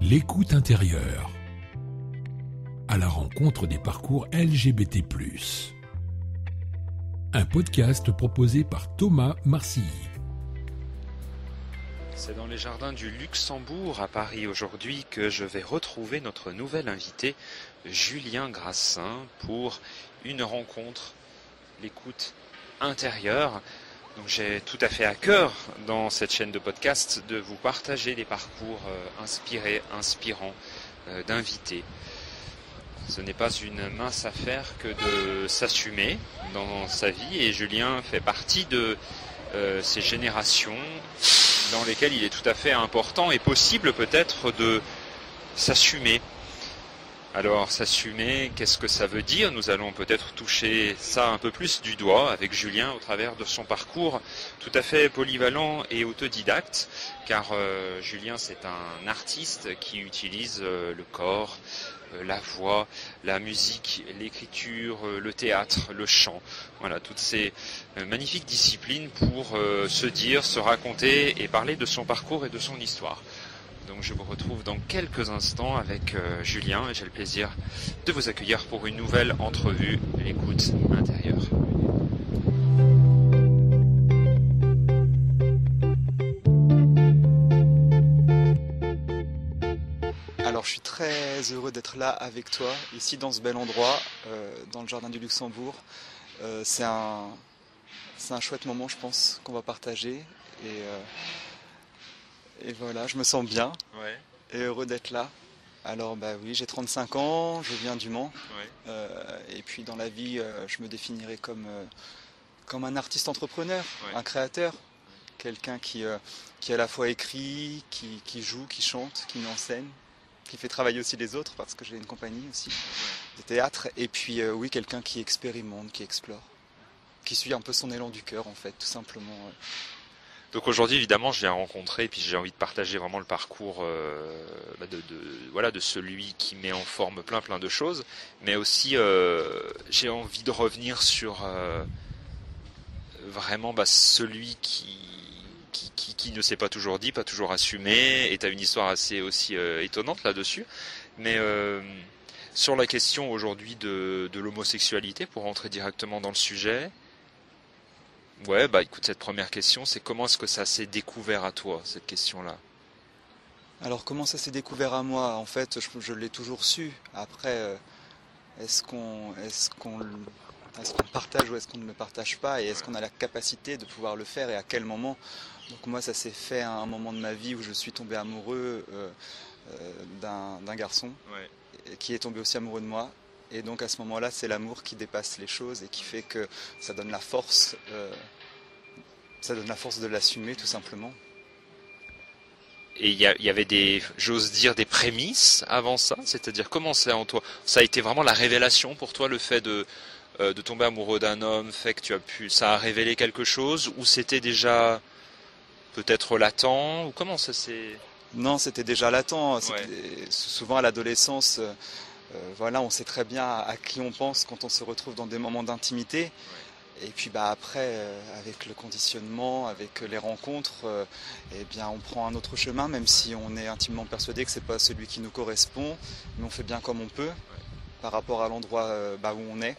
L'écoute intérieure. À la rencontre des parcours LGBT+. Un podcast proposé par Thomas Marcilly. C'est dans les jardins du Luxembourg à Paris aujourd'hui que je vais retrouver notre nouvel invité, Julien Grassin, pour une rencontre, l'écoute intérieure. Donc j'ai tout à fait à cœur dans cette chaîne de podcast de vous partager des parcours inspirants d'invités. Ce n'est pas une mince affaire que de s'assumer dans sa vie et Julien fait partie de ces générations dans lesquelles il est tout à fait important et possible peut-être de s'assumer. Alors s'assumer, qu'est-ce que ça veut dire? Nous allons peut-être toucher ça un peu plus du doigt avec Julien au travers de son parcours tout à fait polyvalent et autodidacte, car Julien c'est un artiste qui utilise le corps, la voix, la musique, l'écriture, le théâtre, le chant. Voilà, toutes ces magnifiques disciplines pour se dire, se raconter et parler de son parcours et de son histoire. Donc je vous retrouve dans quelques instants avec Julien et j'ai le plaisir de vous accueillir pour une nouvelle entrevue, l'écoute intérieure. Alors je suis très heureux d'être là avec toi, ici dans ce bel endroit, dans le jardin du Luxembourg. C'est un chouette moment je pense qu'on va partager et voilà, je me sens bien et heureux d'être là. Alors bah oui, j'ai 35 ans, je viens du Mans et puis dans la vie je me définirais comme un artiste entrepreneur, un créateur, quelqu'un qui à la fois écrit, qui joue, qui chante, qui met en scène, qui fait travailler aussi les autres parce que j'ai une compagnie aussi de théâtre et puis oui, quelqu'un qui expérimente, qui explore, qui suit un peu son élan du cœur en fait, tout simplement. Donc aujourd'hui évidemment je viens rencontrer et puis j'ai envie de partager vraiment le parcours de celui qui met en forme plein de choses, mais aussi j'ai envie de revenir sur vraiment celui qui ne s'est pas toujours dit, pas toujours assumé, et tu as une histoire assez aussi étonnante là-dessus, mais sur la question aujourd'hui de l'homosexualité, pour rentrer directement dans le sujet. Ouais, écoute, cette première question, c'est comment est-ce que ça s'est découvert à toi, cette question-là? Alors comment ça s'est découvert à moi? En fait, je l'ai toujours su. Après, est-ce qu'on partage ou est-ce qu'on ne le partage pas? Et est-ce qu'on a la capacité de pouvoir le faire et à quel moment? Donc moi, ça s'est fait à un moment de ma vie où je suis tombé amoureux d'un garçon qui est tombé aussi amoureux de moi. Et donc à ce moment-là, c'est l'amour qui dépasse les choses et qui fait que ça donne la force de l'assumer tout simplement. Et il y avait j'ose dire, des prémices avant ça? C'est-à-dire comment c'est en toi? Ça a été vraiment la révélation pour toi, le fait de tomber amoureux d'un homme, fait que ça a révélé quelque chose, ou c'était déjà peut-être latent, ou comment ça s'est... Non, c'était déjà latent. Souvent à l'adolescence... voilà, on sait très bien à qui on pense quand on se retrouve dans des moments d'intimité. Et puis après, avec le conditionnement, avec les rencontres, on prend un autre chemin, même si on est intimement persuadé que c'est pas celui qui nous correspond, mais on fait bien comme on peut par rapport à l'endroit où on est.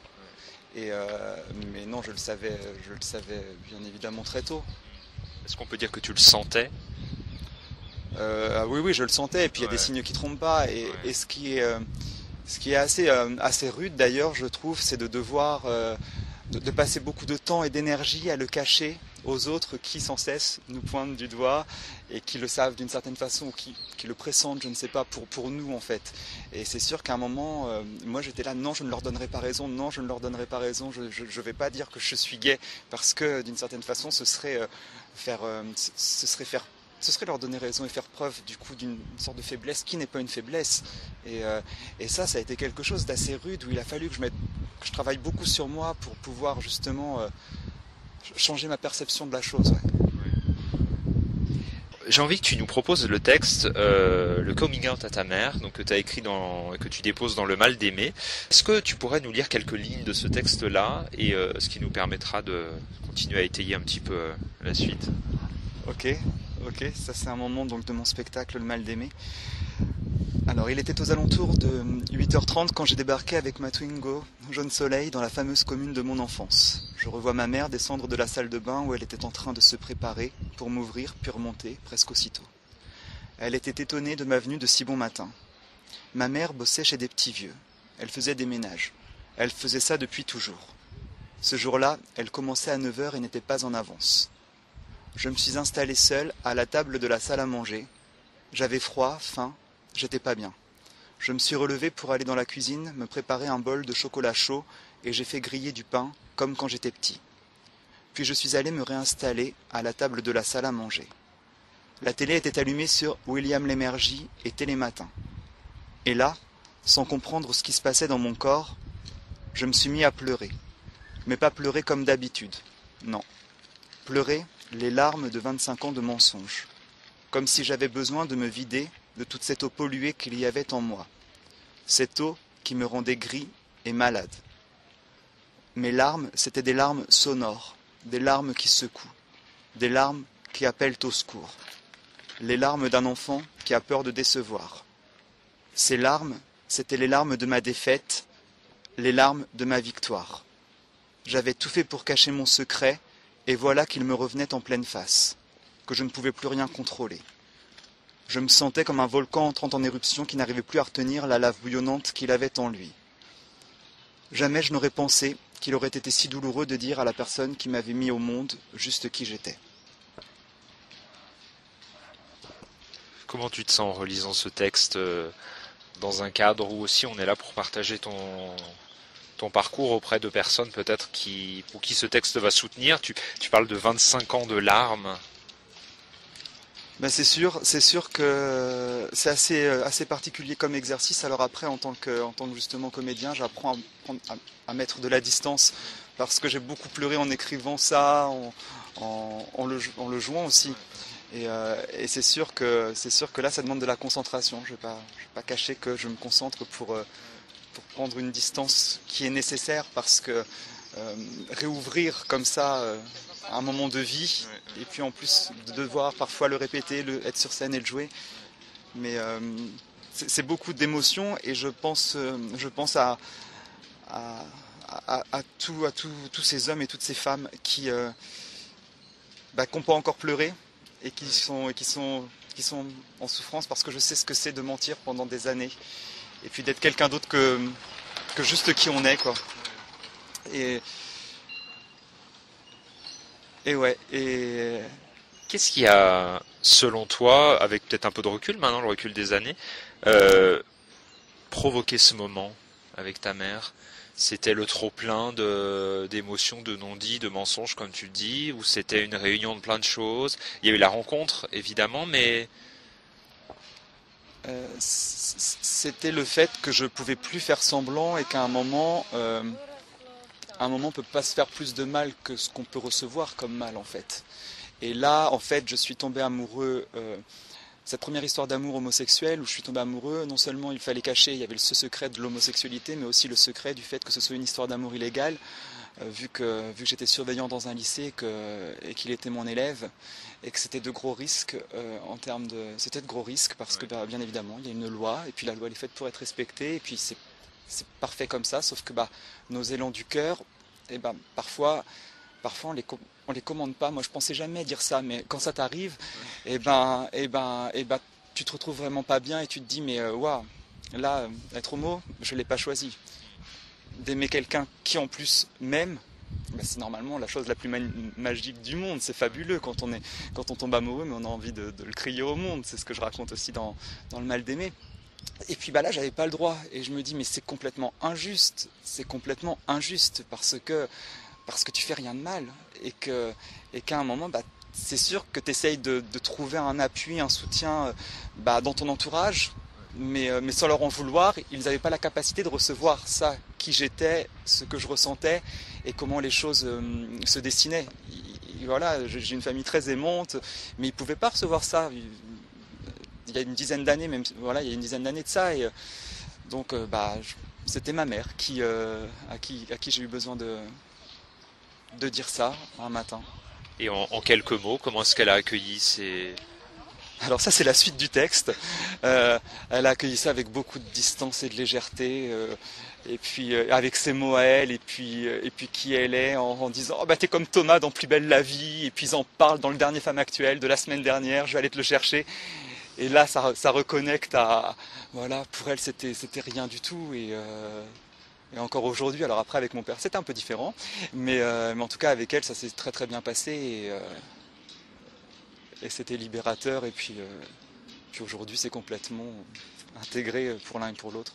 Mais non, je le savais bien évidemment très tôt. Est-ce qu'on peut dire que tu le sentais? Oui, je le sentais. Et puis il y a des signes qui trompent pas. Et ce qui est assez rude d'ailleurs, je trouve, c'est de devoir de passer beaucoup de temps et d'énergie à le cacher aux autres qui sans cesse nous pointent du doigt et qui le savent d'une certaine façon, ou qui le pressentent, je ne sais pas, pour nous en fait. Et c'est sûr qu'à un moment, moi j'étais là, non je ne leur donnerai pas raison, je ne vais pas dire que je suis gay, parce que d'une certaine façon ce serait leur donner raison et faire preuve du coup d'une sorte de faiblesse qui n'est pas une faiblesse. Et ça a été quelque chose d'assez rude où il a fallu que je travaille beaucoup sur moi pour pouvoir justement changer ma perception de la chose. J'ai envie que tu nous proposes le texte, le coming out à ta mère, donc que tu as écrit et que tu déposes dans Le Mal d'aimer. Est-ce que tu pourrais nous lire quelques lignes de ce texte-là et ce qui nous permettra de continuer à étayer un petit peu la suite? Ok, ça c'est un moment donc de mon spectacle Le Mal d'aimer. Alors, il était aux alentours de 8h30 quand j'ai débarqué avec ma Twingo jaune soleil dans la fameuse commune de mon enfance. Je revois ma mère descendre de la salle de bain où elle était en train de se préparer pour m'ouvrir puis remonter presque aussitôt. Elle était étonnée de ma venue de si bon matin. Ma mère bossait chez des petits vieux. Elle faisait des ménages. Elle faisait ça depuis toujours. Ce jour-là, elle commençait à 9h et n'était pas en avance. Je me suis installé seul à la table de la salle à manger. J'avais froid, faim. J'étais pas bien. Je me suis relevé pour aller dans la cuisine, me préparer un bol de chocolat chaud et j'ai fait griller du pain comme quand j'étais petit. Puis je suis allé me réinstaller à la table de la salle à manger. La télé était allumée sur William Lémergie et Télématin. Et là, sans comprendre ce qui se passait dans mon corps, je me suis mis à pleurer. Mais pas pleurer comme d'habitude, non. Pleurer les larmes de 25 ans de mensonges. Comme si j'avais besoin de me vider de toute cette eau polluée qu'il y avait en moi. Cette eau qui me rendait gris et malade. Mes larmes, c'étaient des larmes sonores, des larmes qui secouent, des larmes qui appellent au secours. Les larmes d'un enfant qui a peur de décevoir. Ces larmes, c'étaient les larmes de ma défaite, les larmes de ma victoire. J'avais tout fait pour cacher mon secret, et voilà qu'il me revenait en pleine face, que je ne pouvais plus rien contrôler. Je me sentais comme un volcan entrant en éruption qui n'arrivait plus à retenir la lave bouillonnante qu'il avait en lui. Jamais je n'aurais pensé qu'il aurait été si douloureux de dire à la personne qui m'avait mis au monde juste qui j'étais. Comment tu te sens en relisant ce texte dans un cadre où aussi on est là pour partager ton parcours auprès de personnes peut-être pour qui ce texte va soutenir. Tu parles de 25 ans de larmes. Ben c'est sûr que c'est assez particulier comme exercice. Alors après, en tant que justement comédien, j'apprends à mettre de la distance parce que j'ai beaucoup pleuré en écrivant ça, en le jouant aussi. Et c'est sûr que là, ça demande de la concentration. Je vais pas cacher que je me concentre pour prendre une distance qui est nécessaire parce que réouvrir comme ça un moment de vie, et puis en plus de devoir parfois le répéter, être sur scène et le jouer. Mais c'est beaucoup d'émotions et je pense à tous ces hommes et toutes ces femmes qui n'ont pas encore pleuré et qui sont en souffrance parce que je sais ce que c'est de mentir pendant des années et puis d'être quelqu'un d'autre que juste qui on est, quoi. Et qu'est-ce qui a, selon toi, avec peut-être un peu de recul maintenant, le recul des années, provoqué ce moment avec ta mère? C'était le trop-plein d'émotions, de non-dits, de mensonges, comme tu le dis, ou c'était une réunion de plein de choses? Il y a eu la rencontre, évidemment, mais... c'était le fait que je pouvais plus faire semblant et qu'à un moment peut pas se faire plus de mal que ce qu'on peut recevoir comme mal en fait. Et là, en fait, je suis tombé amoureux. Cette première histoire d'amour homosexuel où je suis tombé amoureux, non seulement il fallait cacher, il y avait ce secret de l'homosexualité, mais aussi le secret du fait que ce soit une histoire d'amour illégale, vu que j'étais surveillant dans un lycée et qu'il était mon élève, et que c'était de gros risques c'était de gros risques parce que bien évidemment il y a une loi, et puis la loi elle est faite pour être respectée, et puis c'est parfait comme ça, sauf que nos élans du cœur, parfois on les commande pas. Moi je pensais jamais dire ça, mais quand ça t'arrive, tu te retrouves vraiment pas bien et tu te dis mais waouh, là être homo, je l'ai pas choisi. D'aimer quelqu'un qui en plus m'aime, c'est normalement la chose la plus magique du monde. C'est fabuleux quand on tombe amoureux, mais on a envie de le crier au monde. C'est ce que je raconte aussi dans le mal d'aimer. Et puis là j'avais pas le droit et je me dis mais c'est complètement injuste parce que tu fais rien de mal et qu'à un moment c'est sûr que tu essayes de trouver un appui, un soutien dans ton entourage, mais sans leur en vouloir. Ils n'avaient pas la capacité de recevoir ça, qui j'étais, ce que je ressentais et comment les choses se dessinaient. Voilà, j'ai une famille très aimante, mais ils ne pouvaient pas recevoir ça. Il y a une dizaine d'années, même voilà, il y a une dizaine d'années de ça, et donc c'était ma mère à qui j'ai eu besoin de dire ça un matin. Et en quelques mots, comment est-ce qu'elle a accueilli ces Alors ça c'est la suite du texte. Elle a accueilli ça avec beaucoup de distance et de légèreté, et puis avec ses mots à elle, et puis qui elle est, en disant oh, bah t'es comme Thomas dans Plus belle la vie, et puis ils en parlent dans le dernier Femme actuelle de la semaine dernière, je vais aller te le chercher. Et là ça reconnecte à voilà, pour elle c'était rien du tout, et encore aujourd'hui, alors après avec mon père c'était un peu différent, mais en tout cas avec elle ça s'est très très bien passé, et c'était libérateur, et puis aujourd'hui c'est complètement intégré pour l'un et pour l'autre.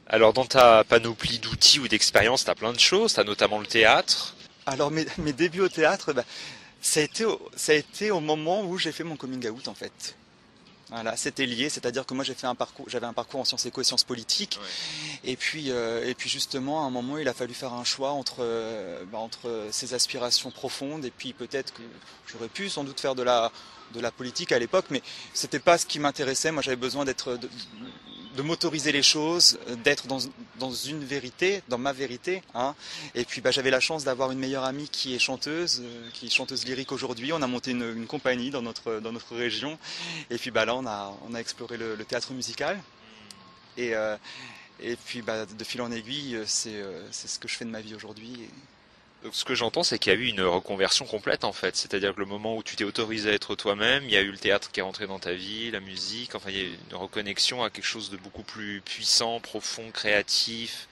Alors dans ta panoplie d'outils ou d'expériences, tu as plein de choses, tu as notamment le théâtre. Alors mes débuts au théâtre, ça a été au moment où j'ai fait mon coming out en fait. Voilà, c'était lié, c'est-à-dire que moi j'avais un parcours en sciences éco et sciences politiques, ouais. Et puis justement à un moment il a fallu faire un choix entre ces aspirations profondes, et puis peut-être que j'aurais pu sans doute faire de la politique à l'époque, mais c'était pas ce qui m'intéressait. Moi j'avais besoin de m'autoriser les choses, d'être dans une vérité, dans ma vérité, hein. Et puis j'avais la chance d'avoir une meilleure amie qui est chanteuse lyrique aujourd'hui. On a monté une compagnie dans notre région, et puis là on a exploré le théâtre musical, et puis de fil en aiguille c'est ce que je fais de ma vie aujourd'hui. Donc ce que j'entends, c'est qu'il y a eu une reconversion complète en fait. C'est-à-dire que le moment où tu t'es autorisé à être toi-même, il y a eu le théâtre qui est rentré dans ta vie, la musique, enfin il y a eu une reconnexion à quelque chose de beaucoup plus puissant, profond, créatif.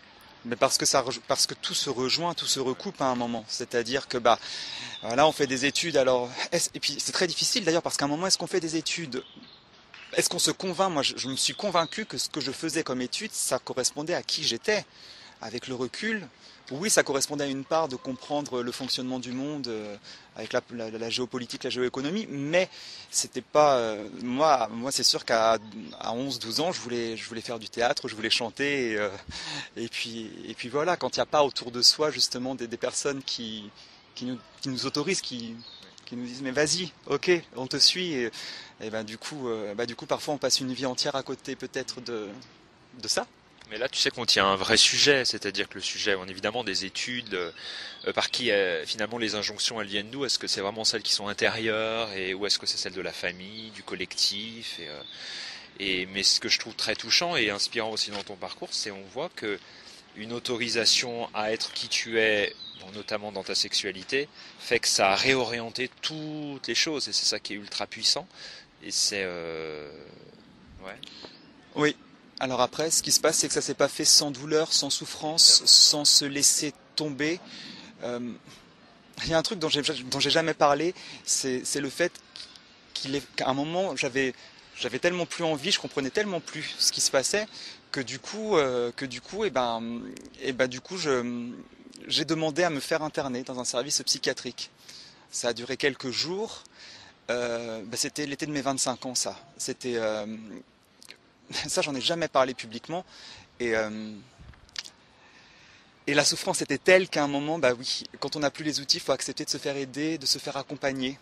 Mais parce que tout se rejoint, tout se recoupe à un moment. C'est-à-dire que là on fait des études, alors et puis c'est très difficile d'ailleurs, parce qu'à un moment est-ce qu'on fait des études, est-ce qu'on se convainc? Moi je me suis convaincu que ce que je faisais comme étude, ça correspondait à qui j'étais. Avec le recul, oui, ça correspondait à une part de comprendre le fonctionnement du monde avec la géopolitique, la géoéconomie, mais c'était pas moi c'est sûr qu'à 11-12 ans, je voulais faire du théâtre, je voulais chanter, et puis voilà, quand il n'y a pas autour de soi justement des personnes qui nous autorisent, qui nous disent mais vas-y, ok, on te suit, et du coup parfois on passe une vie entière à côté peut-être de ça. Mais là, tu sais qu'on tient un vrai sujet, c'est-à-dire que le sujet, évidemment, des études, par qui finalement les injonctions elles viennent d'où? Est-ce que c'est vraiment celles qui sont intérieures, ou est-ce que c'est celles de la famille, du collectif, mais ce que je trouve très touchant et inspirant aussi dans ton parcours, c'est on voit que une autorisation à être qui tu es, notamment dans ta sexualité, fait que ça a réorienté toutes les choses, et c'est ça qui est ultra puissant. Et c'est ouais. Oui. Alors après, ce qui se passe, c'est que ça s'est pas fait sans douleur, sans souffrance, sans se laisser tomber. Il y a un truc dont j'ai jamais parlé, c'est le fait qu'à un moment, j'avais tellement plus envie, je comprenais tellement plus ce qui se passait, que du coup, j'ai demandé à me faire interner dans un service psychiatrique. Ça a duré quelques jours. C'était l'été de mes 25 ans, ça. C'était ça, j'en ai jamais parlé publiquement, et la souffrance était telle qu'à un moment, oui, quand on n'a plus les outils, il faut accepter de se faire aider, de se faire accompagner,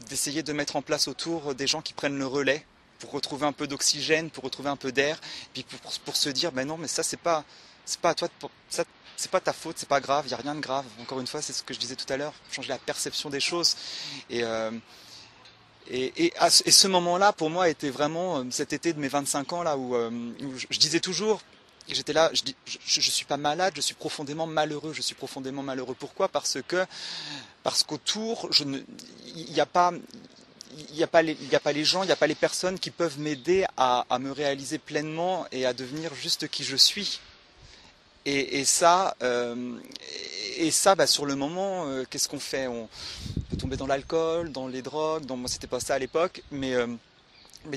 d'essayer de mettre en place autour des gens qui prennent le relais pour retrouver un peu d'oxygène, pour retrouver un peu d'air, puis pour se dire, non, mais ça c'est pas à toi, ça c'est pas ta faute, c'est pas grave, il n'y a rien de grave. Encore une fois, c'est ce que je disais tout à l'heure, changer la perception des choses. Et ce moment-là, pour moi, était vraiment cet été de mes 25 ans, là où je disais toujours, j'étais là, je suis pas malade, je suis profondément malheureux. Je suis profondément malheureux. Pourquoi ? Parce qu'autour, il n'y a pas les gens, il n'y a pas les personnes qui peuvent m'aider à me réaliser pleinement et à devenir juste qui je suis. Et ça, sur le moment, qu'est-ce qu'on fait ? On peut tomber dans l'alcool, dans les drogues. Moi, c'était pas ça à l'époque, mais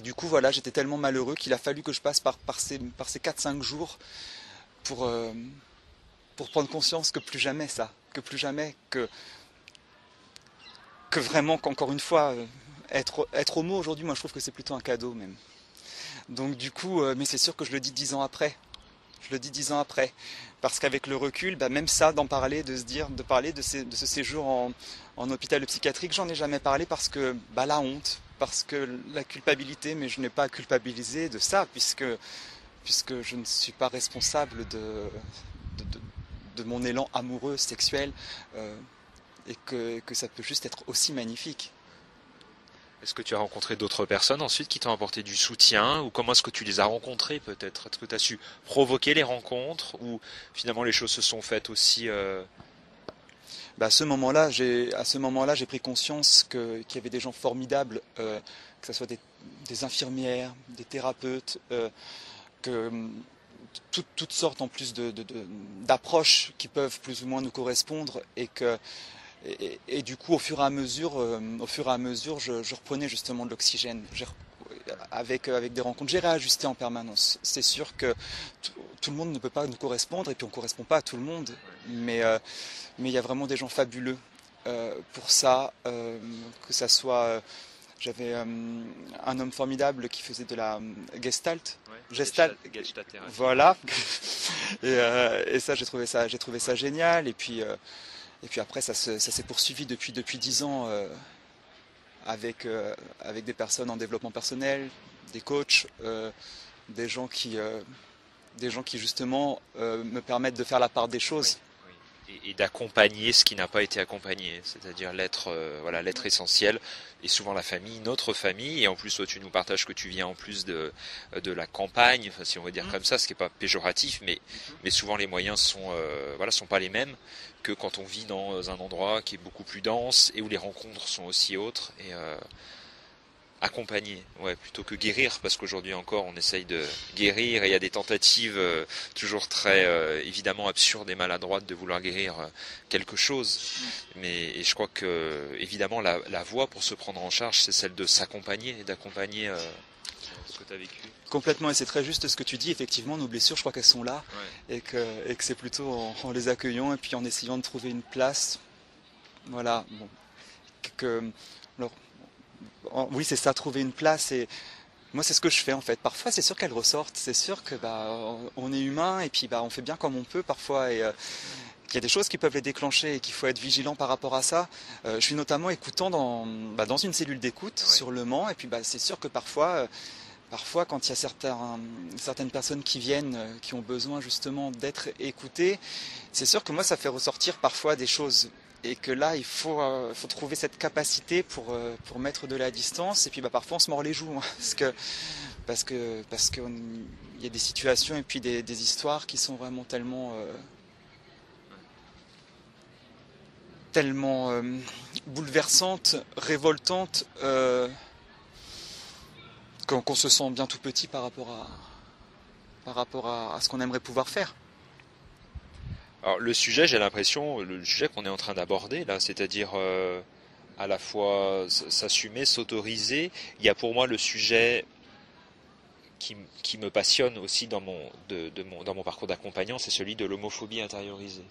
du coup, voilà, j'étais tellement malheureux qu'il a fallu que je passe par ces 4-5 jours pour prendre conscience que plus jamais ça, que plus jamais que vraiment, qu'encore une fois, être homo aujourd'hui, moi, je trouve que c'est plutôt un cadeau même. Donc du coup, mais c'est sûr que je le dis 10 ans après. Je le dis 10 ans après, parce qu'avec le recul, même ça, de parler de ce séjour en hôpital psychiatrique, j'en ai jamais parlé parce que la honte, parce que la culpabilité, mais je n'ai pas à culpabiliser de ça, puisque je ne suis pas responsable de mon élan amoureux, sexuel, et que ça peut juste être aussi magnifique. Est-ce que tu as rencontré d'autres personnes ensuite qui t'ont apporté du soutien, ou comment est-ce que tu les as rencontrées peut-être? Est-ce que tu as su provoquer les rencontres, ou finalement les choses se sont faites aussi À ce moment-là, j'ai pris conscience qu'il y avait des gens formidables, que ce soit des infirmières, des thérapeutes, que toutes sortes en plus d'approches qui peuvent plus ou moins nous correspondre, et du coup au fur et à mesure, je reprenais justement de l'oxygène avec des rencontres. J'ai réajusté en permanence. C'est sûr que tout le monde ne peut pas nous correspondre, et puis on ne correspond pas à tout le monde, mais il y a vraiment des gens fabuleux pour ça, que ça soit... J'avais un homme formidable qui faisait de la Gestalt. Gestalt. Voilà. Et ça, j'ai trouvé ça génial. Et puis après, ça s'est poursuivi depuis 10 ans avec des personnes en développement personnel, des coachs, des gens qui justement me permettent de faire la part des choses. Et d'accompagner ce qui n'a pas été accompagné, c'est-à-dire l'être essentiel, et souvent la famille, notre famille, et en plus toi tu nous partages que tu viens en plus de la campagne, enfin, si on veut dire comme ça, ce qui n'est pas péjoratif, mais souvent les moyens sont pas les mêmes que quand on vit dans un endroit qui est beaucoup plus dense et où les rencontres sont aussi autres, et accompagner, plutôt que guérir, parce qu'aujourd'hui encore on essaye de guérir, et il y a des tentatives toujours très évidemment absurdes et maladroites de vouloir guérir quelque chose, et je crois que évidemment la voie pour se prendre en charge, c'est celle de s'accompagner et d'accompagner ce que tu as vécu. Complètement, et c'est très juste ce que tu dis. Effectivement, nos blessures, je crois qu'elles sont là, et que c'est plutôt en les accueillant et puis en essayant de trouver une place. Voilà. Bon. Oui, c'est ça, trouver une place, et moi c'est ce que je fais en fait. Parfois c'est sûr qu'elles ressortent, c'est sûr que on est humain, et puis on fait bien comme on peut parfois, et qu'il y a des choses qui peuvent les déclencher et qu'il faut être vigilant par rapport à ça. Je suis notamment écoutant dans une cellule d'écoute sur Le Mans, et puis c'est sûr que parfois quand il y a certaines personnes qui viennent, qui ont besoin justement d'être écoutées, c'est sûr que moi ça fait ressortir parfois des choses. Et que là, il faut trouver cette capacité pour mettre de la distance. Et puis parfois, on se mord les joues, hein, parce que il y a des situations et puis des histoires qui sont vraiment tellement bouleversantes, révoltantes, qu'on se sent bien tout petit par rapport à ce qu'on aimerait pouvoir faire. Alors le sujet, j'ai l'impression, le sujet qu'on est en train d'aborder là, c'est-à-dire à la fois s'assumer, s'autoriser, il y a pour moi le sujet qui me passionne aussi dans mon parcours d'accompagnant, c'est celui de l'homophobie intériorisée.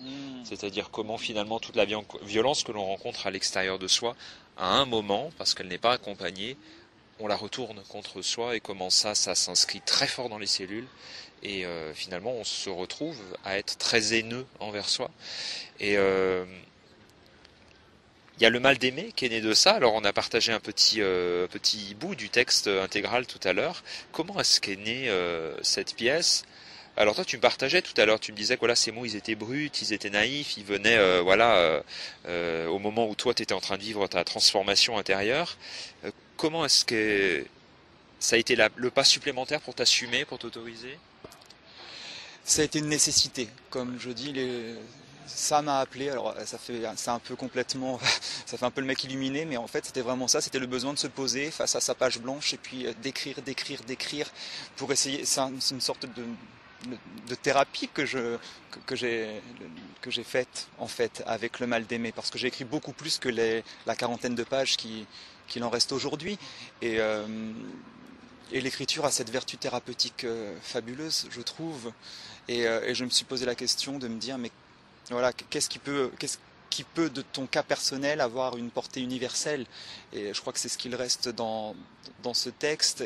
C'est-à-dire comment finalement toute la violence que l'on rencontre à l'extérieur de soi, à un moment, parce qu'elle n'est pas accompagnée, on la retourne contre soi, et comment ça s'inscrit très fort dans les cellules, et finalement on se retrouve à être très haineux envers soi. Et il y a le mal d'aimer qui est né de ça. Alors on a partagé un petit bout du texte intégral tout à l'heure. Comment est-ce qu'est née cette pièce? Alors toi tu me partageais tout à l'heure, tu me disais que voilà, ces mots ils étaient bruts, ils étaient naïfs, ils venaient au moment où toi tu étais en train de vivre ta transformation intérieure. Comment est-ce que ça a été le pas supplémentaire pour t'assumer, pour t'autoriser? Ça a été une nécessité, comme je dis, ça m'a appelé. Alors ça fait un peu le mec illuminé, mais en fait c'était vraiment ça, c'était le besoin de se poser face à sa page blanche et puis d'écrire pour essayer. C'est une sorte de thérapie que j'ai faite en fait avec le mal d'aimer, parce que j'ai écrit beaucoup plus que la quarantaine de pages qu'il en reste aujourd'hui, et l'écriture a cette vertu thérapeutique fabuleuse, je trouve, et je me suis posé la question de me dire, mais voilà, qu'est-ce qui peut de ton cas personnel avoir une portée universelle, et je crois que c'est ce qu'il reste dans ce texte.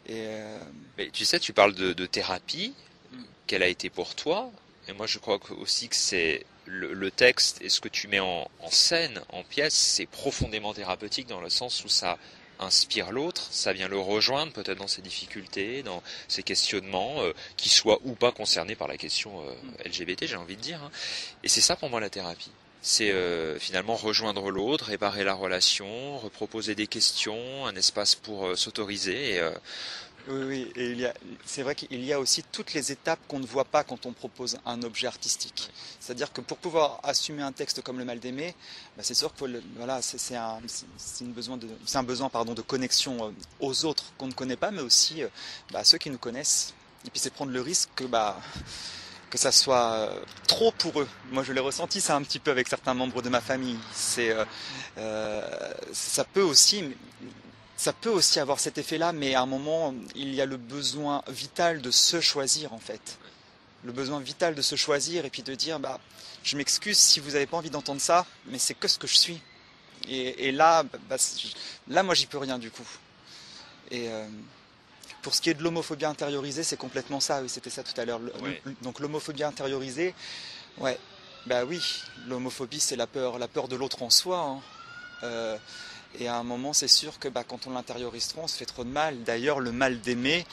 Mais tu sais, tu parles de thérapie, qu'elle a été pour toi, et moi je crois aussi que c'est le texte et ce que tu mets en scène, en pièce, c'est profondément thérapeutique, dans le sens où ça inspire l'autre, ça vient le rejoindre peut-être dans ses difficultés, dans ses questionnements, qui soient ou pas concernés par la question LGBT, j'ai envie de dire, hein. Et c'est ça pour moi la thérapie. c'est finalement rejoindre l'autre, réparer la relation, reproposer des questions, un espace pour s'autoriser. Oui, et c'est vrai qu'il y a aussi toutes les étapes qu'on ne voit pas quand on propose un objet artistique. C'est-à-dire que pour pouvoir assumer un texte comme Le Mal d'aimer, c'est sûr que voilà, c'est un besoin de connexion aux autres qu'on ne connaît pas, mais aussi à ceux qui nous connaissent. Et puis c'est prendre le risque que ça soit trop pour eux. Moi je l'ai ressenti ça un petit peu avec certains membres de ma famille. Ça peut aussi avoir cet effet-là, mais à un moment, il y a le besoin vital de se choisir en fait. Le besoin vital de se choisir et puis de dire, je m'excuse si vous n'avez pas envie d'entendre ça, mais c'est que ce que je suis. Et là, moi j'y peux rien du coup. Et pour ce qui est de l'homophobie intériorisée, c'est complètement ça, oui, c'était ça tout à l'heure. Donc l'homophobie intériorisée, oui, l'homophobie c'est la peur de l'autre en soi, hein. Et à un moment, c'est sûr que quand on l'intériorise trop, on se fait trop de mal. D'ailleurs, le mal d'aimer,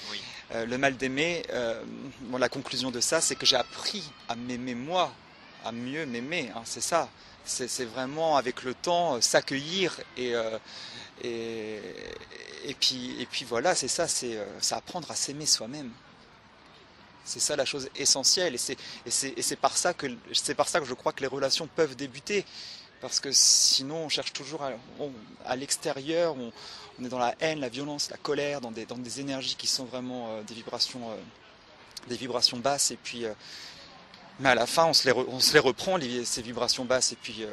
la conclusion de ça, c'est que j'ai appris à m'aimer moi, à mieux m'aimer. Hein, c'est ça. C'est vraiment avec le temps s'accueillir et puis voilà, c'est ça. C'est apprendre à s'aimer soi-même. C'est ça la chose essentielle. Et c'est par ça que je crois que les relations peuvent débuter. Parce que sinon, on cherche toujours à l'extérieur, on est dans la haine, la violence, la colère, dans des énergies qui sont vraiment des vibrations basses. Et puis, mais à la fin, on se les reprend, ces vibrations basses. Et puis,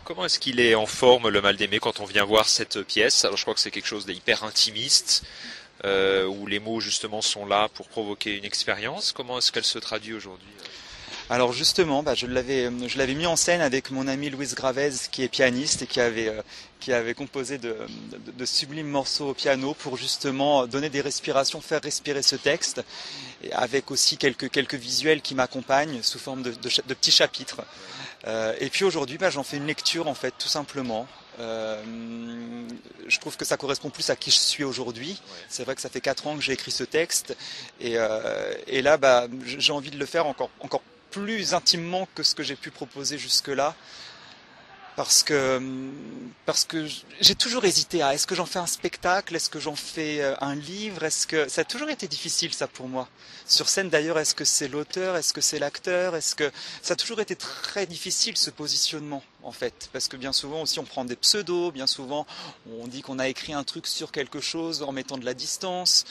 comment est-ce qu'il est en forme, Le Mal d'aimer, quand on vient voir cette pièce? Alors, je crois que c'est quelque chose d'hyper intimiste, où les mots justement sont là pour provoquer une expérience. Comment est-ce qu'elle se traduit aujourd'hui? Alors justement, je l'avais mis en scène avec mon ami Louis Gravez, qui est pianiste et qui avait composé de sublimes morceaux au piano pour justement donner des respirations, faire respirer ce texte, et avec aussi quelques visuels qui m'accompagnent sous forme de petits chapitres. Et puis aujourd'hui, j'en fais une lecture en fait, tout simplement. Je trouve que ça correspond plus à qui je suis aujourd'hui. Ouais. C'est vrai que ça fait 4 ans que j'ai écrit ce texte, et là, j'ai envie de le faire encore plus intimement que ce que j'ai pu proposer jusque-là, parce que j'ai toujours hésité à est-ce que j'en fais un spectacle, est-ce que j'en fais un livre, est-ce que ça a toujours été difficile ça pour moi. Sur scène d'ailleurs, est-ce que c'est l'auteur, est-ce que c'est l'acteur, est-ce que ça a toujours été très difficile ce positionnement en fait, parce que bien souvent aussi on prend des pseudos, bien souvent on dit qu'on a écrit un truc sur quelque chose en mettant de la distance,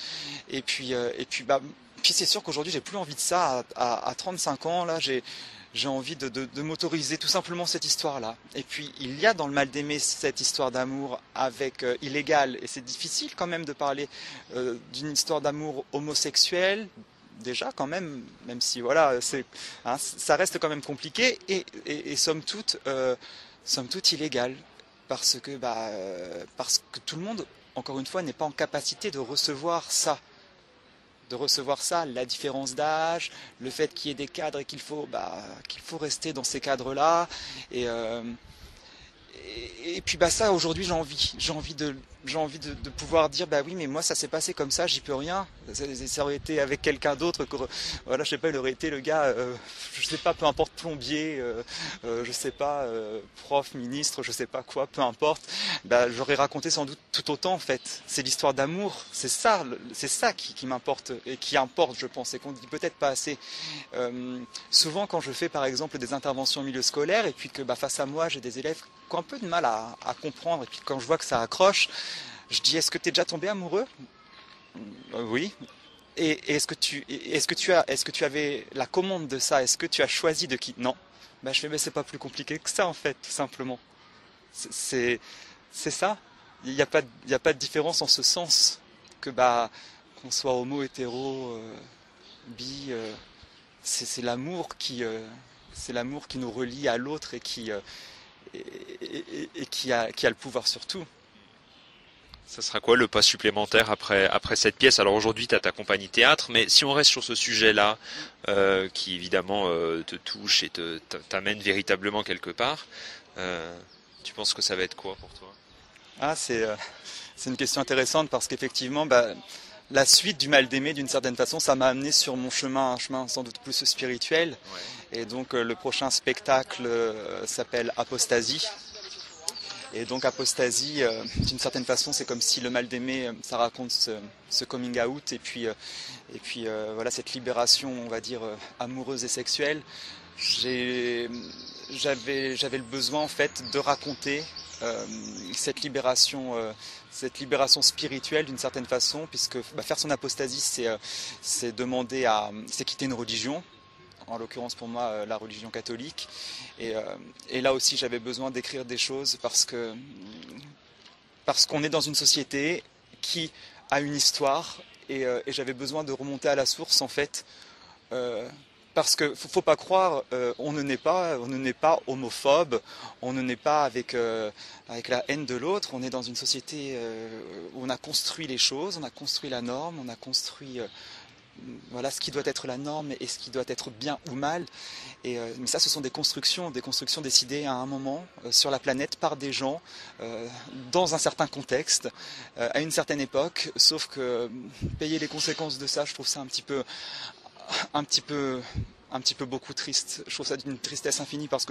et puis c'est sûr qu'aujourd'hui j'ai plus envie de ça. À 35 ans là, j'ai envie de m'autoriser tout simplement cette histoire-là. Et puis il y a dans Le Mal d'aimer cette histoire d'amour avec Illégal, et c'est difficile quand même de parler d'une histoire d'amour homosexuelle. Déjà quand même si voilà, ça reste quand même compliqué et somme toute illégal, parce que tout le monde, encore une fois, n'est pas en capacité de recevoir ça. La différence d'âge, le fait qu'il y ait des cadres et qu'il faut rester dans ces cadres-là, et puis ça aujourd'hui j'ai envie de pouvoir dire oui, mais moi ça s'est passé comme ça, j'y peux rien. Ça aurait été avec quelqu'un d'autre, voilà, je sais pas, il aurait été le gars, je sais pas, peu importe, plombier, je sais pas, prof, ministre, je sais pas quoi, peu importe, j'aurais raconté sans doute tout autant en fait. C'est l'histoire d'amour, c'est ça qui m'importe et qui importe, je pense, et qu'on dit peut-être pas assez. Souvent quand je fais par exemple des interventions au milieu scolaire, et puis que face à moi j'ai des élèves qui ont un peu de mal à comprendre, et puis quand je vois que ça accroche, je dis: est-ce que tu es déjà tombé amoureux? Oui. Et est-ce que tu avais la commande de ça? Est-ce que tu as choisi de qui? Non. Je fais: c'est pas plus compliqué que ça en fait, tout simplement. C'est ça. Il n'y a pas de différence en ce sens que qu'on soit homo, hétéro, bi, c'est l'amour qui nous relie à l'autre et qui a le pouvoir sur tout. Ça sera quoi le pas supplémentaire après cette pièce? Alors aujourd'hui tu as ta compagnie théâtre, mais si on reste sur ce sujet-là, qui évidemment te touche et t'amène véritablement quelque part, tu penses que ça va être quoi pour toi? C'est une question intéressante, parce qu'effectivement la suite du Mal d'aimer, d'une certaine façon, ça m'a amené sur mon chemin, un chemin sans doute plus spirituel. Ouais. Et donc le prochain spectacle s'appelle Apostasie. Et donc Apostasie, d'une certaine façon, c'est comme si le mal d'aimer, ça raconte ce coming out et puis voilà cette libération, on va dire, amoureuse et sexuelle. J'avais le besoin en fait de raconter cette libération spirituelle d'une certaine façon, puisque faire son apostasie, c'est c'est quitter une religion. En l'occurrence pour moi la religion catholique, et là aussi j'avais besoin d'écrire des choses parce qu'on est dans une société qui a une histoire, et j'avais besoin de remonter à la source en fait, parce que faut pas croire, on ne naît pas homophobe, on ne naît pas avec la haine de l'autre. On est dans une société où on a construit les choses, on a construit la norme, on a construit voilà ce qui doit être la norme et ce qui doit être bien ou mal. Mais ça, ce sont des constructions décidées à un moment sur la planète par des gens dans un certain contexte, à une certaine époque. Sauf que payer les conséquences de ça, je trouve ça un petit peu beaucoup triste. Je trouve ça d'une tristesse infinie parce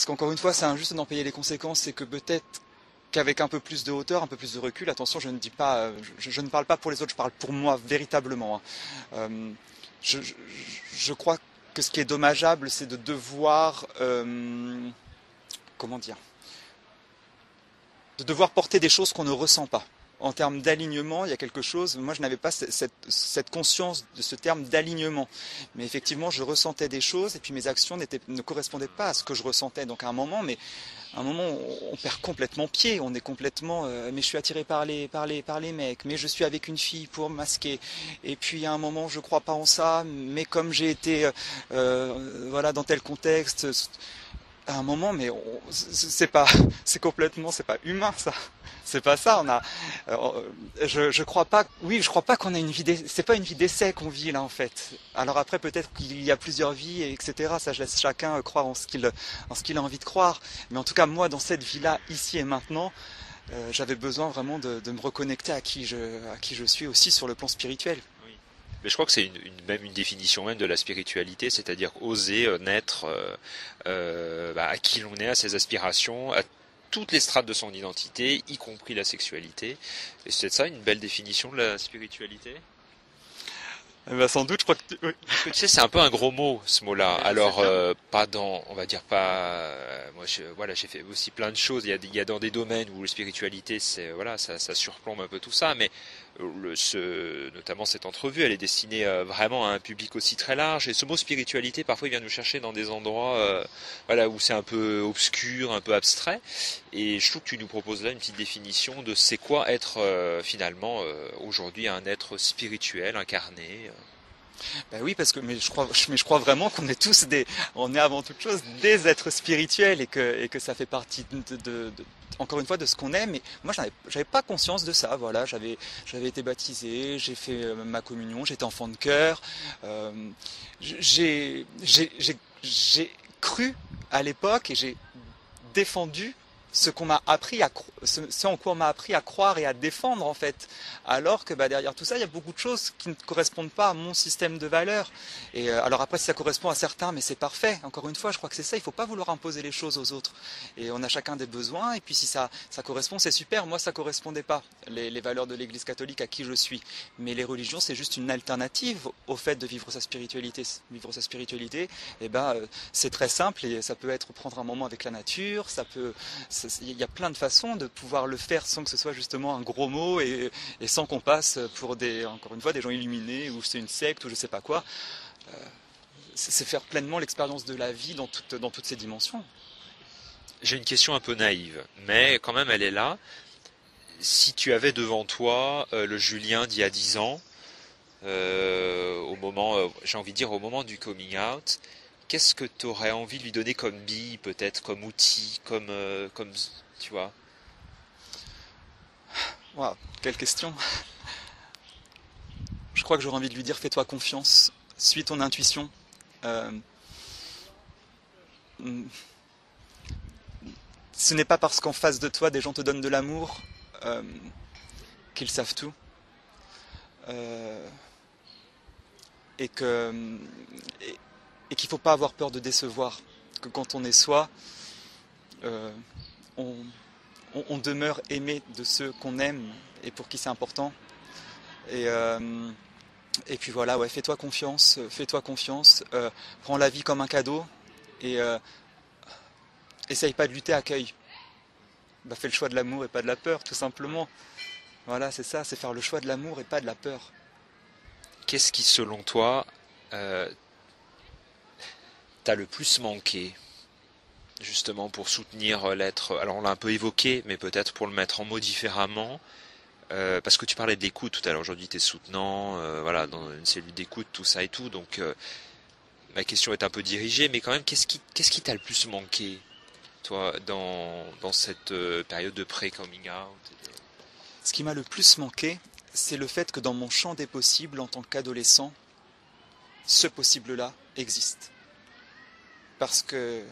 qu'encore une fois, c'est injuste d'en payer les conséquences. C'est que peut-être qu'avec un peu plus de hauteur, un peu plus de recul, attention, je ne parle pas pour les autres, je parle pour moi véritablement. Je crois que ce qui est dommageable, c'est de devoir, comment dire, de devoir porter des choses qu'on ne ressent pas. En termes d'alignement, il y a quelque chose, moi je n'avais pas cette conscience de ce terme d'alignement. Mais effectivement, je ressentais des choses et puis mes actions ne correspondaient pas à ce que je ressentais. Donc à un moment, on perd complètement pied, on est complètement, mais je suis attiré par les mecs, mais je suis avec une fille pour masquer. Et puis à un moment, je crois pas en ça, mais comme j'ai été voilà, dans tel contexte, à un moment, mais c'est pas humain ça. C'est pas ça. Je crois pas qu'on a une vie. C'est pas une vie d'essai qu'on vit là en fait. Alors après peut-être qu'il y a plusieurs vies, etc. Ça, je laisse chacun croire en ce qu'il a envie de croire. Mais en tout cas, moi, dans cette vie-là, ici et maintenant, j'avais besoin vraiment de me reconnecter à qui je suis aussi sur le plan spirituel. Mais je crois que c'est même une définition même de la spiritualité, c'est-à-dire oser naître à qui l'on est, à ses aspirations, à toutes les strates de son identité, y compris la sexualité. Et c'est ça une belle définition de la spiritualité ? Sans doute, je crois que... Oui. Parce que tu sais, c'est un peu un gros mot, ce mot-là. Alors, on va dire pas... moi, j'ai fait aussi plein de choses. Il y a dans des domaines où la spiritualité, ça surplombe un peu tout ça, mais notamment cette entrevue, elle est destinée vraiment à un public aussi très large. Et ce mot spiritualité, parfois, il vient nous chercher dans des endroits, où c'est un peu obscur, un peu abstrait. Et je trouve que tu nous proposes là une petite définition de c'est quoi être finalement aujourd'hui un être spirituel, incarné. Ben oui, parce que je crois vraiment qu'on est tous on est avant toute chose des êtres spirituels et que ça fait partie encore une fois de ce qu'on est. Mais moi, j'avais pas conscience de ça. Voilà, j'avais été baptisé, j'ai fait ma communion, j'étais enfant de chœur. J'ai cru à l'époque et j'ai défendu ce en quoi on m'a appris à croire et à défendre en fait, alors que derrière tout ça il y a beaucoup de choses qui ne correspondent pas à mon système de valeurs. Et alors après, si ça correspond à certains, mais c'est parfait. Encore une fois, je crois que c'est ça, il faut pas vouloir imposer les choses aux autres, et on a chacun des besoins, et puis si ça correspond, c'est super. Moi, ça correspondait pas, les valeurs de l'Église catholique à qui je suis, mais les religions, c'est juste une alternative au fait de vivre sa spiritualité. C'est très simple, et ça peut être prendre un moment avec la nature, il y a plein de façons de pouvoir le faire sans que ce soit justement un gros mot et sans qu'on passe pour encore une fois, des gens illuminés ou c'est une secte ou je sais pas quoi. C'est faire pleinement l'expérience de la vie dans toutes ses dimensions. J'ai une question un peu naïve, mais quand même elle est là. Si tu avais devant toi le Julien d'il y a 10 ans, au moment du coming out, qu'est-ce que tu aurais envie de lui donner comme bille, peut-être, comme outil, comme tu vois? Waouh, quelle question. Je crois que j'aurais envie de lui dire: fais-toi confiance, suis ton intuition. Ce n'est pas parce qu'en face de toi des gens te donnent de l'amour qu'ils savent tout. Et qu'il ne faut pas avoir peur de décevoir. Que quand on est soi, on demeure aimé de ceux qu'on aime et pour qui c'est important. Et puis voilà, ouais, fais-toi confiance, prends la vie comme un cadeau et essaye pas de lutter, accueille. Fais le choix de l'amour et pas de la peur, tout simplement. Voilà, c'est ça, c'est faire le choix de l'amour et pas de la peur. Qu'est-ce qui, selon toi, t'a le plus manqué, justement, pour soutenir l'être? Alors, on l'a un peu évoqué, mais peut-être pour le mettre en mots différemment. Parce que tu parlais d'écoute tout à l'heure. Aujourd'hui, tu es soutenant, voilà, dans une cellule d'écoute, tout ça et tout. Donc, ma question est un peu dirigée, mais quand même, qu'est-ce qui t'a le plus manqué, toi, dans cette période de pré-coming out? Ce qui m'a le plus manqué, c'est le fait que dans mon champ des possibles, en tant qu'adolescent, ce possible-là existe. Parce que,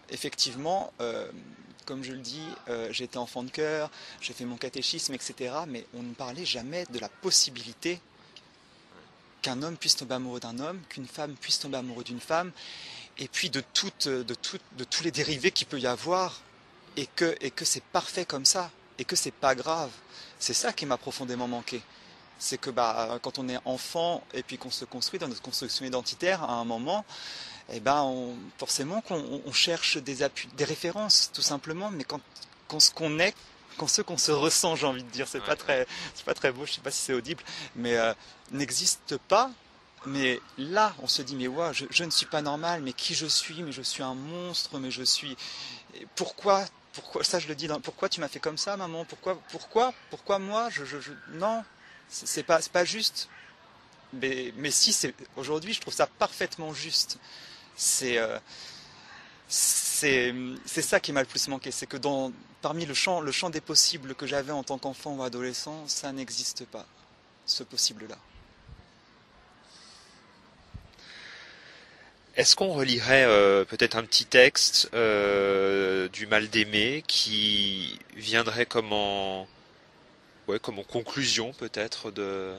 effectivement, comme je le dis, j'ai été enfant de cœur, j'ai fait mon catéchisme, etc. Mais on ne parlait jamais de la possibilité qu'un homme puisse tomber amoureux d'un homme, qu'une femme puisse tomber amoureuse d'une femme, et puis de tous les dérivés qu'il peut y avoir, et que c'est parfait comme ça, et que c'est pas grave. C'est ça qui m'a profondément manqué. C'est que quand on est enfant et puis qu'on se construit dans notre construction identitaire, à un moment, forcément qu'on cherche des appuis, des références, tout simplement. Mais quand ce qu'on est, quand ce qu'on se ressent, j'ai envie de dire, c'est pas très beau, je sais pas si c'est audible, mais n'existe pas. Mais là, on se dit, mais ouais, je ne suis pas normal, mais qui je suis, mais je suis un monstre, mais je suis. Pourquoi ça je le dis, pourquoi tu m'as fait comme ça, maman? Pourquoi moi? Non, c'est pas juste. Mais si, aujourd'hui, je trouve ça parfaitement juste. C'est ça qui m'a le plus manqué, c'est que parmi le champ des possibles que j'avais en tant qu'enfant ou adolescent, ça n'existe pas, ce possible-là. Est-ce qu'on relirait peut-être un petit texte du Mal d'aimer qui viendrait comme en conclusion peut-être de...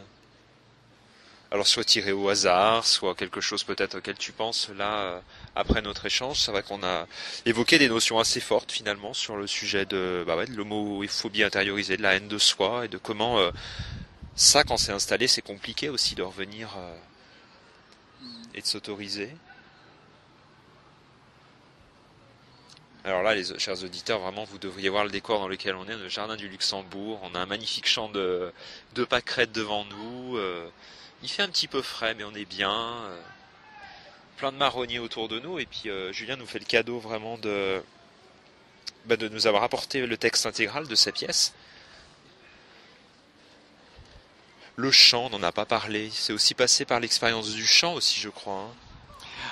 Alors soit tiré au hasard, soit quelque chose peut-être auquel tu penses là après notre échange. C'est vrai qu'on a évoqué des notions assez fortes finalement sur le sujet de l'homophobie intériorisée, de la haine de soi et de comment ça, quand c'est installé, c'est compliqué aussi de revenir et de s'autoriser. Alors là, les chers auditeurs, vraiment, vous devriez voir le décor dans lequel on est, le jardin du Luxembourg. On a un magnifique champ de pâquerettes devant nous. Il fait un petit peu frais, mais on est bien. Plein de marronniers autour de nous. Et puis Julien nous fait le cadeau vraiment de nous avoir apporté le texte intégral de sa pièce. Le chant, on n'en a pas parlé. C'est aussi passé par l'expérience du chant aussi, je crois. Hein.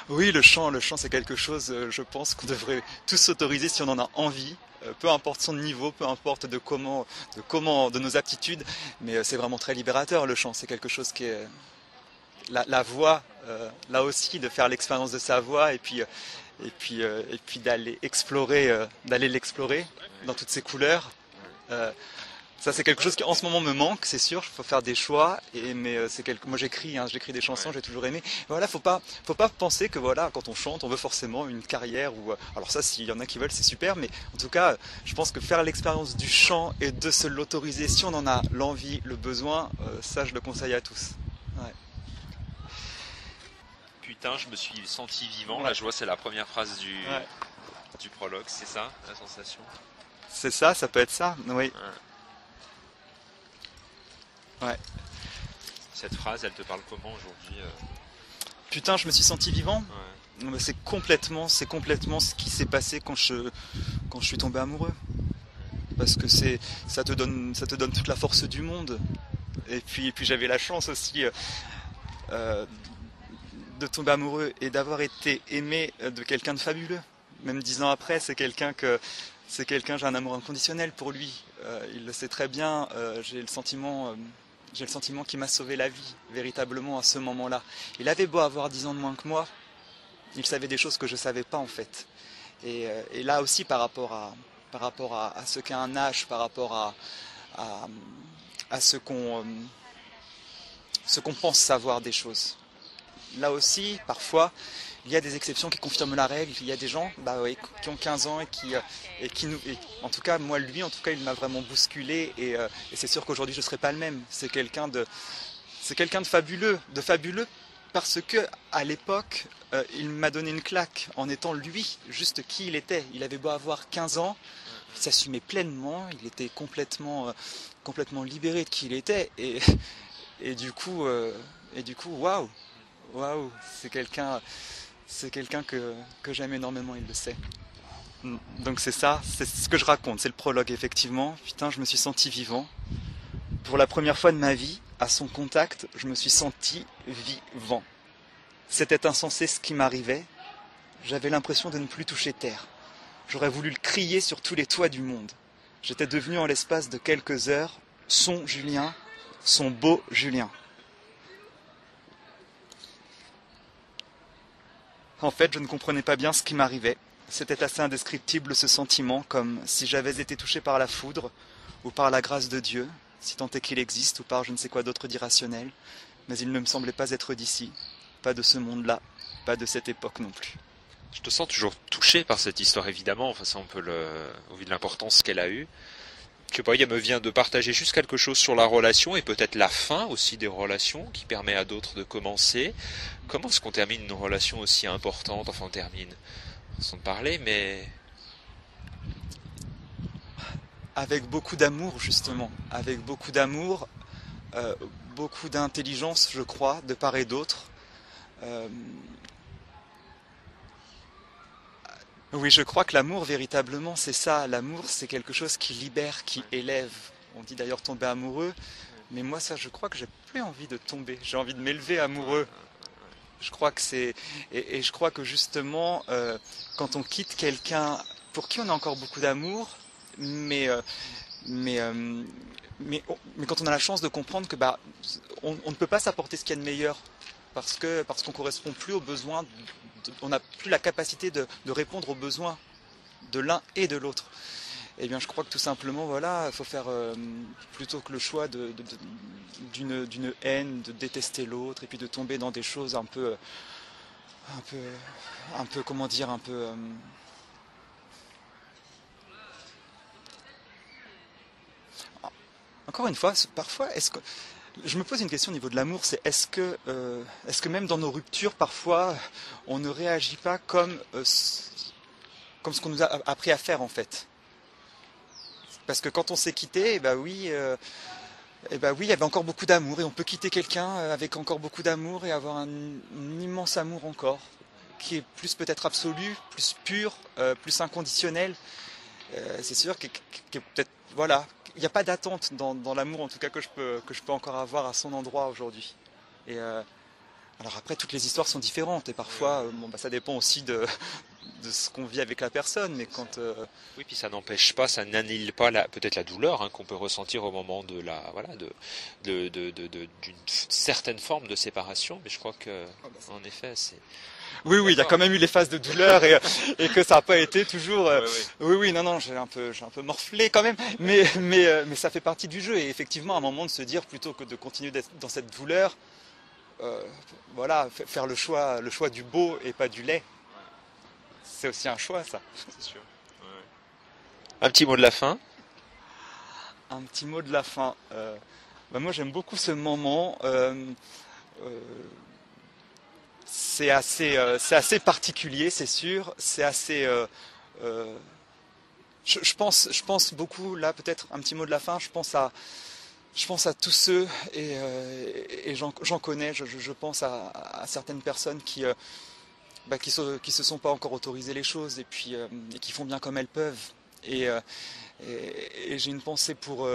Oui, le chant, c'est quelque chose, je pense qu'on devrait tous s'autoriser si on en a envie, peu importe son niveau, peu importe de nos aptitudes, mais c'est vraiment très libérateur le chant, c'est quelque chose qui est la voix, là aussi, de faire l'expérience de sa voix et puis d'aller l'explorer dans toutes ses couleurs. Ça c'est quelque chose qui en ce moment me manque, c'est sûr, il faut faire des choix, mais moi j'écris des chansons, j'ai toujours aimé. Voilà, faut pas penser que voilà, quand on chante, on veut forcément une carrière ou alors ça s'il y en a qui veulent, c'est super, mais en tout cas, je pense que faire l'expérience du chant et de se l'autoriser si on en a l'envie, le besoin, ça je le conseille à tous. Ouais. Putain, je me suis senti vivant, là je vois c'est la première phrase du prologue, c'est ça la sensation? C'est ça peut être ça, oui. Ouais. Cette phrase, elle te parle comment aujourd'hui? Putain, je me suis senti vivant. Ouais. C'est complètement ce qui s'est passé quand je suis tombé amoureux. Parce que ça te donne toute la force du monde. Et puis j'avais la chance aussi de tomber amoureux et d'avoir été aimé de quelqu'un de fabuleux. Même 10 ans après, j'ai un amour inconditionnel pour lui. Il le sait très bien. J'ai le sentiment qu'il m'a sauvé la vie, véritablement, à ce moment-là. Il avait beau avoir 10 ans de moins que moi, il savait des choses que je ne savais pas, en fait. Et là aussi, par rapport à ce qu'est un âge, par rapport à ce qu'on pense savoir des choses. Là aussi, parfois, il y a des exceptions qui confirment la règle. Il y a des gens qui ont 15 ans en tout cas, moi, lui, en tout cas, il m'a vraiment bousculé. Et c'est sûr qu'aujourd'hui, je ne serai pas le même. C'est quelqu'un de fabuleux, parce que à l'époque, il m'a donné une claque en étant lui, juste qui il était. Il avait beau avoir 15 ans, il s'assumait pleinement, il était complètement libéré de qui il était. Et du coup, waouh, c'est quelqu'un que j'aime énormément, il le sait. Donc c'est ça, c'est ce que je raconte, c'est le prologue effectivement. Putain, je me suis senti vivant. Pour la première fois de ma vie, à son contact, je me suis senti vivant. C'était insensé ce qui m'arrivait. J'avais l'impression de ne plus toucher terre. J'aurais voulu le crier sur tous les toits du monde. J'étais devenu en l'espace de quelques heures son Julien, son beau Julien. En fait, je ne comprenais pas bien ce qui m'arrivait. C'était assez indescriptible ce sentiment, comme si j'avais été touché par la foudre ou par la grâce de Dieu, si tant est qu'il existe, ou par je ne sais quoi d'autre d'irrationnel, mais il ne me semblait pas être d'ici, pas de ce monde-là, pas de cette époque non plus. Je te sens toujours touché par cette histoire, évidemment, enfin ça on peut au vu de l'importance qu'elle a eue. Je sais pas, il me vient de partager juste quelque chose sur la relation et peut-être la fin aussi des relations qui permet à d'autres de commencer. Comment est-ce qu'on termine une relation aussi importante, enfin on termine, sans parler, mais... Avec beaucoup d'amour, justement. Avec beaucoup d'amour, beaucoup d'intelligence, je crois, de part et d'autre. Oui, je crois que l'amour, véritablement, c'est ça. L'amour, c'est quelque chose qui libère, qui élève. On dit d'ailleurs tomber amoureux. Mais moi, ça, je crois que j'ai plus envie de tomber. J'ai envie de m'élever amoureux. Je crois que c'est... Et je crois que, justement, quand on quitte quelqu'un pour qui on a encore beaucoup d'amour, mais quand on a la chance de comprendre que on ne peut pas s'apporter ce qu'il y a de meilleur parce qu'on correspond plus aux besoins, on n'a plus la capacité de répondre aux besoins de l'un et de l'autre. Eh bien, je crois que tout simplement, voilà, il faut faire plutôt que le choix d'une haine, de détester l'autre et puis de tomber dans des choses un peu comment dire, un peu encore une fois, parfois, je me pose une question au niveau de l'amour, c'est est-ce que même dans nos ruptures, parfois, on ne réagit pas comme ce qu'on nous a appris à faire en fait. Parce que quand on s'est quitté, oui, il y avait encore beaucoup d'amour et on peut quitter quelqu'un avec encore beaucoup d'amour et avoir un immense amour encore, qui est plus peut-être absolu, plus pur, plus inconditionnel. C'est sûr que peut-être, voilà. Il n'y a pas d'attente dans l'amour, en tout cas, que je peux encore avoir à son endroit aujourd'hui. Et alors après, toutes les histoires sont différentes. Et parfois, ça dépend aussi de ce qu'on vit avec la personne. Mais quand oui, puis ça n'empêche pas, ça n'annule pas peut-être la douleur qu'on peut ressentir au moment de d'une certaine forme de séparation. Mais je crois que, en effet, c'est... Oui, il y a quand même eu les phases de douleur et que ça n'a pas été toujours... Oui, non, j'ai un peu morflé quand même, mais ça fait partie du jeu. Et effectivement, à un moment de se dire, plutôt que de continuer d'être dans cette douleur, faire le choix du beau et pas du laid. C'est aussi un choix, ça. C'est sûr. Ouais. Un petit mot de la fin. Un petit mot de la fin. Moi, j'aime beaucoup ce moment... c'est assez particulier, c'est sûr. C'est assez. Je pense beaucoup là, peut-être un petit mot de la fin. Je pense à tous ceux et j'en connais. Je pense à certaines personnes qui se sont pas encore autorisé les choses et puis et qui font bien comme elles peuvent. Et j'ai une pensée pour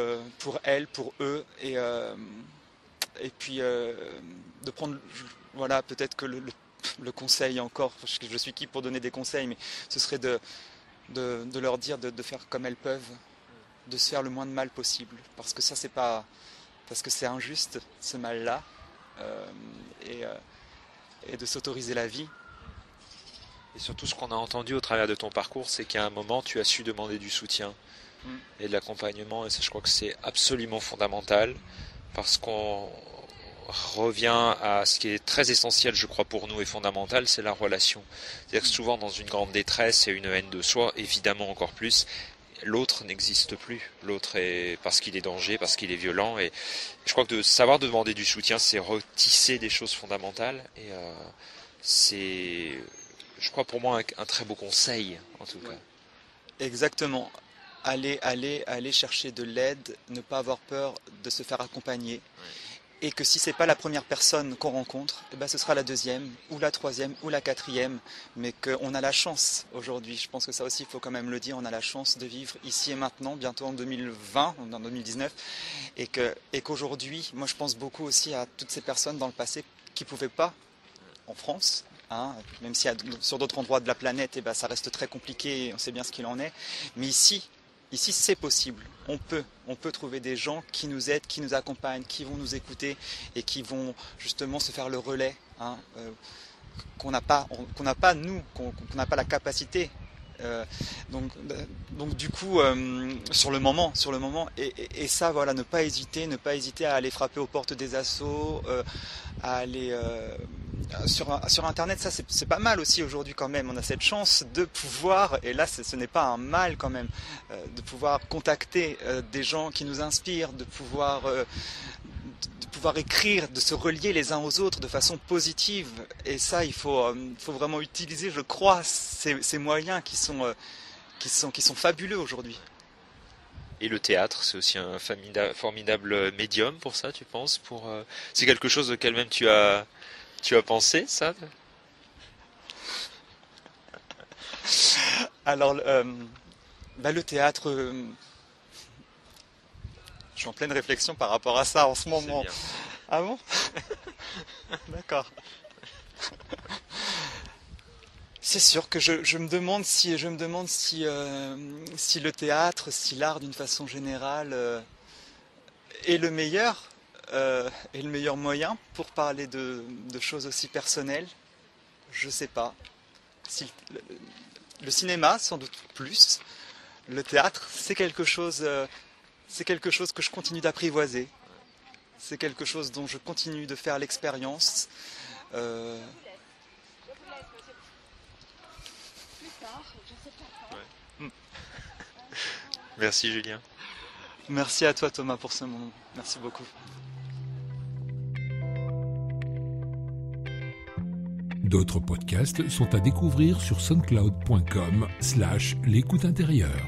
elles, pour eux et puis de prendre. Voilà, peut-être que le conseil encore, je suis qui pour donner des conseils, mais ce serait de leur dire de faire comme elles peuvent, de se faire le moins de mal possible, parce que ça parce que c'est injuste ce mal-là, et de s'autoriser la vie. Et surtout, ce qu'on a entendu au travers de ton parcours, c'est qu'à un moment, tu as su demander du soutien et de l'accompagnement, et ça, je crois que c'est absolument fondamental, parce qu'on revient à ce qui est très essentiel, je crois, pour nous et fondamental, c'est la relation. C'est-à-dire que souvent, dans une grande détresse et une haine de soi, évidemment encore plus, l'autre n'existe plus. L'autre est parce qu'il est danger, parce qu'il est violent. Et je crois que de savoir demander du soutien, c'est retisser des choses fondamentales. Et c'est, je crois, pour moi, un très beau conseil, en tout cas. Exactement. Aller chercher de l'aide, ne pas avoir peur de se faire accompagner. Et que si c'est pas la première personne qu'on rencontre, ce sera la deuxième, ou la troisième, ou la quatrième, mais qu'on a la chance aujourd'hui, je pense que ça aussi il faut quand même le dire, on a la chance de vivre ici et maintenant, bientôt en 2020, en 2019, et qu'aujourd'hui, moi je pense beaucoup aussi à toutes ces personnes dans le passé qui pouvaient pas, en France, même si sur d'autres endroits de la planète, ça reste très compliqué, on sait bien ce qu'il en est, mais ici c'est possible, on peut trouver des gens qui nous aident, qui nous accompagnent, qui vont nous écouter et qui vont justement se faire le relais, qu'on n'a pas nous, qu'on n'a pas la capacité. Donc du coup, sur le moment, et ça voilà, ne pas hésiter à aller frapper aux portes des assos, à aller sur internet, ça c'est pas mal aussi aujourd'hui quand même. On a cette chance de pouvoir, et là ce n'est pas un mal quand même, de pouvoir contacter des gens qui nous inspirent, de pouvoir écrire, de se relier les uns aux autres de façon positive. Et ça, il faut vraiment utiliser, je crois, ces moyens qui sont fabuleux aujourd'hui. Et le théâtre, c'est aussi un formidable médium pour ça, tu penses, c'est quelque chose auquel même tu as pensé, ça? Alors, le théâtre, je suis en pleine réflexion par rapport à ça en ce moment. Bien. Ah bon? D'accord. C'est sûr que je me demande si le théâtre, si l'art d'une façon générale est le meilleur moyen pour parler de choses aussi personnelles. Je sais pas. Si le cinéma, sans doute plus. Le théâtre, c'est quelque chose que je continue d'apprivoiser. C'est quelque chose dont je continue de faire l'expérience. Merci Julien. Merci à toi Thomas pour ce moment. Merci beaucoup. D'autres podcasts sont à découvrir sur soundcloud.com/l'écoute intérieure.